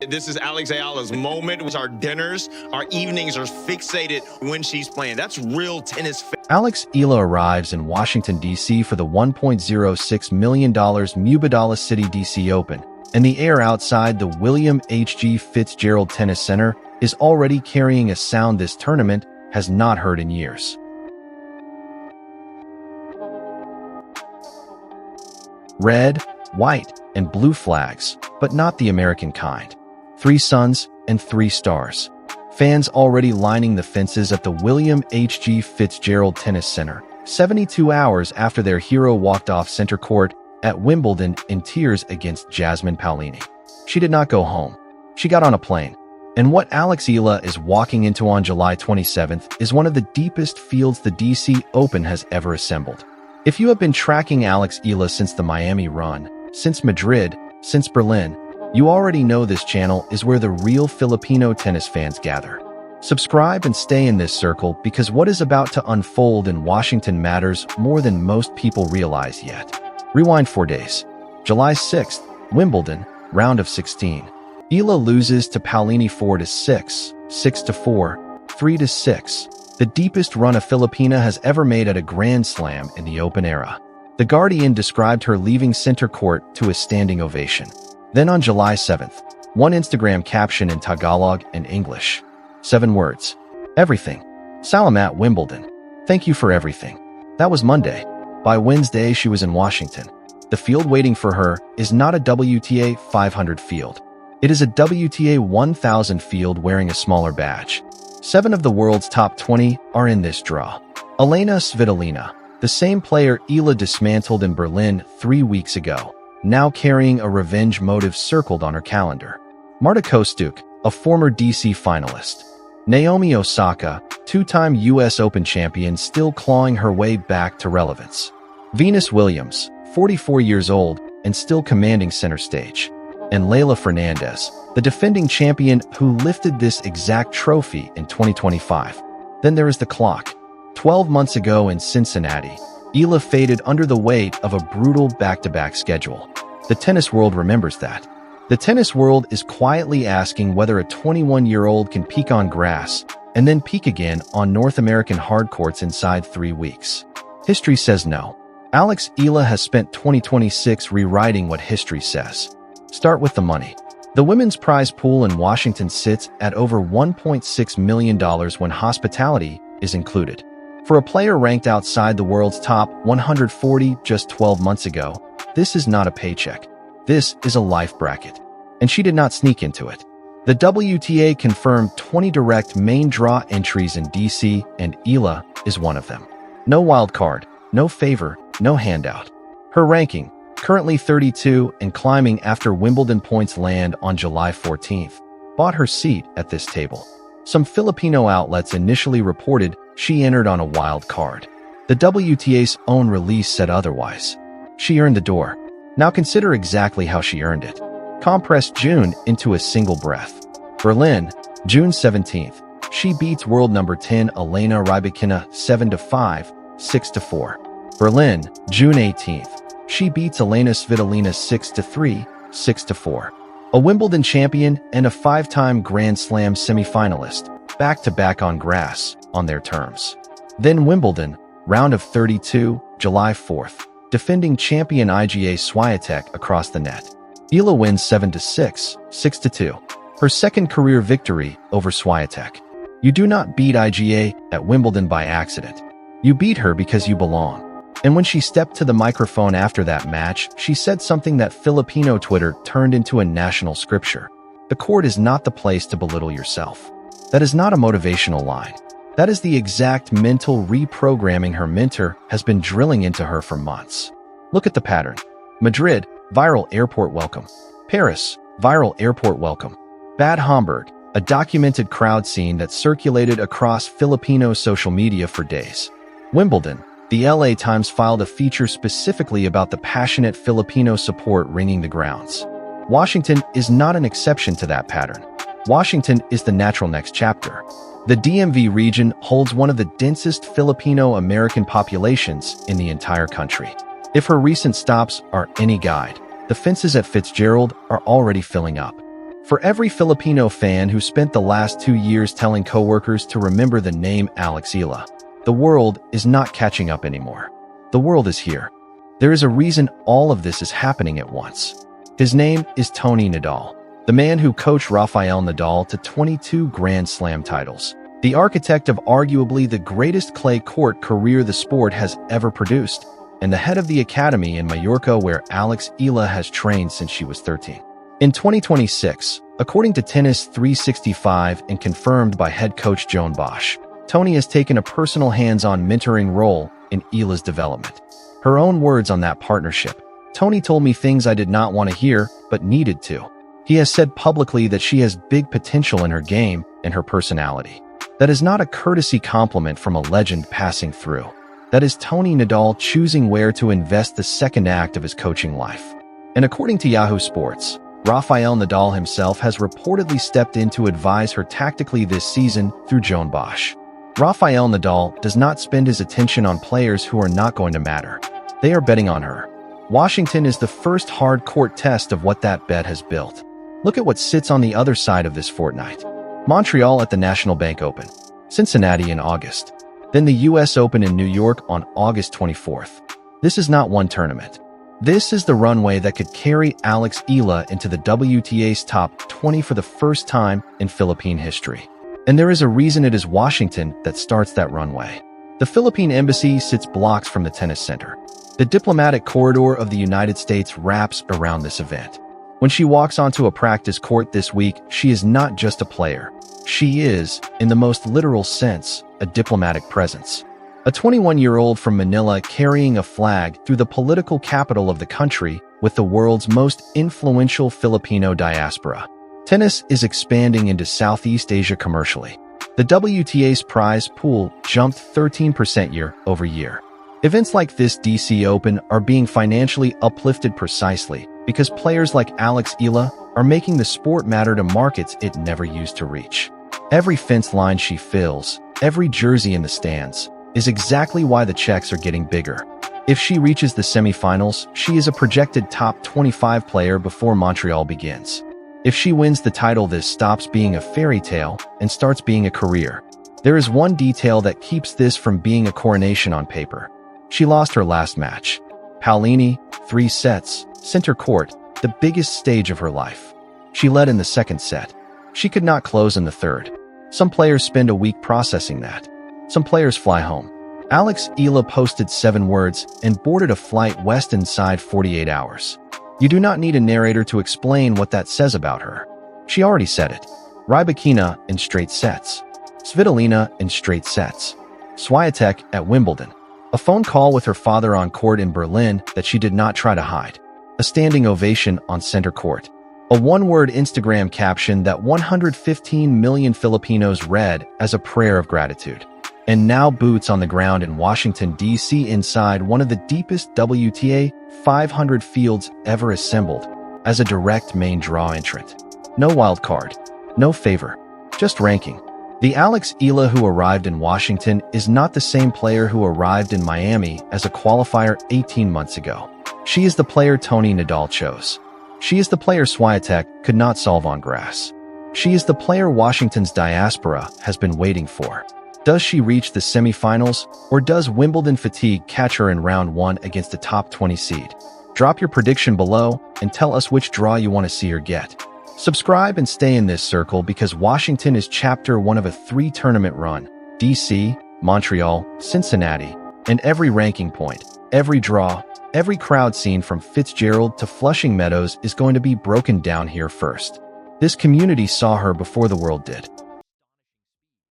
This is Alex Eala's moment. With our dinners, our evenings are fixated when she's playing. That's real tennis. Alex Eala arrives in Washington, DC for the $1.06 million Mubadala Citi DC Open, and the air outside the William H.G. Fitzgerald Tennis Center is already carrying a sound this tournament has not heard in years. Red, white, and blue flags, but not the American kind. 3 suns and 3 stars. Fans already lining the fences at the William H.G. Fitzgerald Tennis Center, 72 hours after their hero walked off center court at Wimbledon in tears against Jasmine Paolini. She did not go home. She got on a plane. And what Alex Eala is walking into on July 27th is one of the deepest fields the DC Open has ever assembled. If you have been tracking Alex Eala since the Miami run, since Madrid, since Berlin, you already know this channel is where the real Filipino tennis fans gather. Subscribe and stay in this circle because what is about to unfold in Washington matters more than most people realize yet. Rewind 4 days. July 6th, Wimbledon, round of 16. Eala loses to Paolini 4-6, 6-4, 3-6. The deepest run a Filipina has ever made at a Grand Slam in the Open era. The Guardian described her leaving center court to a standing ovation. Then on July 7th, one Instagram caption in Tagalog and English. 7 words. Everything. Salamat Wimbledon. Thank you for everything. That was Monday. By Wednesday, she was in Washington. The field waiting for her is not a WTA 500 field. It is a WTA 1000 field wearing a smaller badge. 7 of the world's top 20 are in this draw. Elena Svitolina, the same player Eala dismantled in Berlin 3 weeks ago, now carrying a revenge motive circled on her calendar. Marta Kostyuk, a former DC finalist. Naomi Osaka, 2-time US Open champion still clawing her way back to relevance. Venus Williams, 44 years old and still commanding center stage. And Leylah Fernandez, the defending champion who lifted this exact trophy in 2025. Then there is the clock. 12 months ago in Cincinnati, Eala faded under the weight of a brutal back-to-back schedule. The tennis world remembers that. The tennis world is quietly asking whether a 21-year-old can peak on grass and then peak again on North American hard courts inside 3 weeks. History says no. Alex Eala has spent 2026 rewriting what history says. Start with the money. The women's prize pool in Washington sits at over $1.6 million when hospitality is included. For a player ranked outside the world's top 140 just 12 months ago, this is not a paycheck. This is a life bracket. And she did not sneak into it. The WTA confirmed 20 direct main draw entries in DC, and Eala is one of them. No wild card, no favor, no handout. Her ranking, currently 32 and climbing after Wimbledon points land on July 14th, bought her seat at this table. Some Filipino outlets initially reported she entered on a wild card. The WTA's own release said otherwise. She earned the door. Now consider exactly how she earned it. Compressed June into a single breath. Berlin, June 17th. She beats world number 10 Elena Rybakina 7-5, 6-4. Berlin, June 18th. She beats Elena Svitolina 6-3, 6-4. A Wimbledon champion and a 5-time Grand Slam semifinalist, back-to-back on grass, on their terms. Then Wimbledon, round of 32, July 4th. Defending champion Iga Swiatek across the net. Eala wins 7-6, 6-2. Her second career victory over Swiatek. You do not beat Iga at Wimbledon by accident. You beat her because you belong. And when she stepped to the microphone after that match, she said something that Filipino Twitter turned into a national scripture. The court is not the place to belittle yourself. That is not a motivational line. That is the exact mental reprogramming her mentor has been drilling into her for months. Look at the pattern. Madrid, viral airport welcome. Paris, viral airport welcome. Bad Homburg, a documented crowd scene that circulated across Filipino social media for days. Wimbledon, the LA Times filed a feature specifically about the passionate Filipino support ringing the grounds. Washington is not an exception to that pattern. Washington is the natural next chapter. The DMV region holds one of the densest Filipino-American populations in the entire country. If her recent stops are any guide, the fences at Fitzgerald are already filling up. For every Filipino fan who spent the last 2 years telling coworkers to remember the name Alex Eala, the world is not catching up anymore. The world is here. There is a reason all of this is happening at once. His name is Tony Nadal, the man who coached Rafael Nadal to 22 Grand Slam titles, the architect of arguably the greatest clay court career the sport has ever produced, and the head of the academy in Mallorca where Alex Eala has trained since she was 13. In 2026, according to Tennis 365 and confirmed by head coach Joan Bosch, Tony has taken a personal hands-on mentoring role in Eala's development. Her own words on that partnership: "Tony told me things I did not want to hear, but needed to." He has said publicly that she has big potential in her game and her personality. That is not a courtesy compliment from a legend passing through. That is Tony Nadal choosing where to invest the second act of his coaching life. And according to Yahoo Sports, Rafael Nadal himself has reportedly stepped in to advise her tactically this season through Joan Bosch. Rafael Nadal does not spend his attention on players who are not going to matter. They are betting on her. Washington is the first hard court test of what that bet has built. Look at what sits on the other side of this fortnight. Montreal at the National Bank Open, Cincinnati in August, then the US Open in New York on August 24th. This is not one tournament. This is the runway that could carry Alex Eala into the WTA's top 20 for the first time in Philippine history. And there is a reason it is Washington that starts that runway. The Philippine Embassy sits blocks from the tennis center. The diplomatic corridor of the United States wraps around this event. When she walks onto a practice court this week, she is not just a player. She is, in the most literal sense, a diplomatic presence. A 21-year-old from Manila carrying a flag through the political capital of the country with the world's most influential Filipino diaspora. Tennis is expanding into Southeast Asia commercially. The WTA's prize pool jumped 13% year-over-year. Events like this DC Open are being financially uplifted precisely because players like Alex Eala are making the sport matter to markets it never used to reach. Every fence line she fills, every jersey in the stands, is exactly why the checks are getting bigger. If she reaches the semifinals, she is a projected top 25 player before Montreal begins. If she wins the title, this stops being a fairy tale and starts being a career. There is one detail that keeps this from being a coronation on paper. She lost her last match. Paolini, 3 sets, center court, the biggest stage of her life. She led in the second set. She could not close in the third. Some players spend a week processing that. Some players fly home. Alex Eala posted 7 words and boarded a flight west inside 48 hours. You do not need a narrator to explain what that says about her. She already said it. Rybakina in straight sets. Svitolina in straight sets. Swiatek at Wimbledon. A phone call with her father on court in Berlin that she did not try to hide. A standing ovation on center court. A one-word Instagram caption that 115 million Filipinos read as a prayer of gratitude. And now boots on the ground in Washington, D.C. inside one of the deepest WTA 500 fields ever assembled as a direct main draw entrant. No wild card. No favor. Just ranking. The Alex Eala who arrived in Washington is not the same player who arrived in Miami as a qualifier 18 months ago. She is the player Tony Nadal chose. She is the player Swiatek could not solve on grass. She is the player Washington's diaspora has been waiting for. Does she reach the semifinals, or does Wimbledon fatigue catch her in round 1 against a top 20 seed? Drop your prediction below and tell us which draw you want to see her get. Subscribe and stay in this circle because Washington is chapter 1 of a 3-tournament run. DC, Montreal, Cincinnati, and every ranking point, every draw, every crowd scene from Fitzgerald to Flushing Meadows is going to be broken down here first. This community saw her before the world did.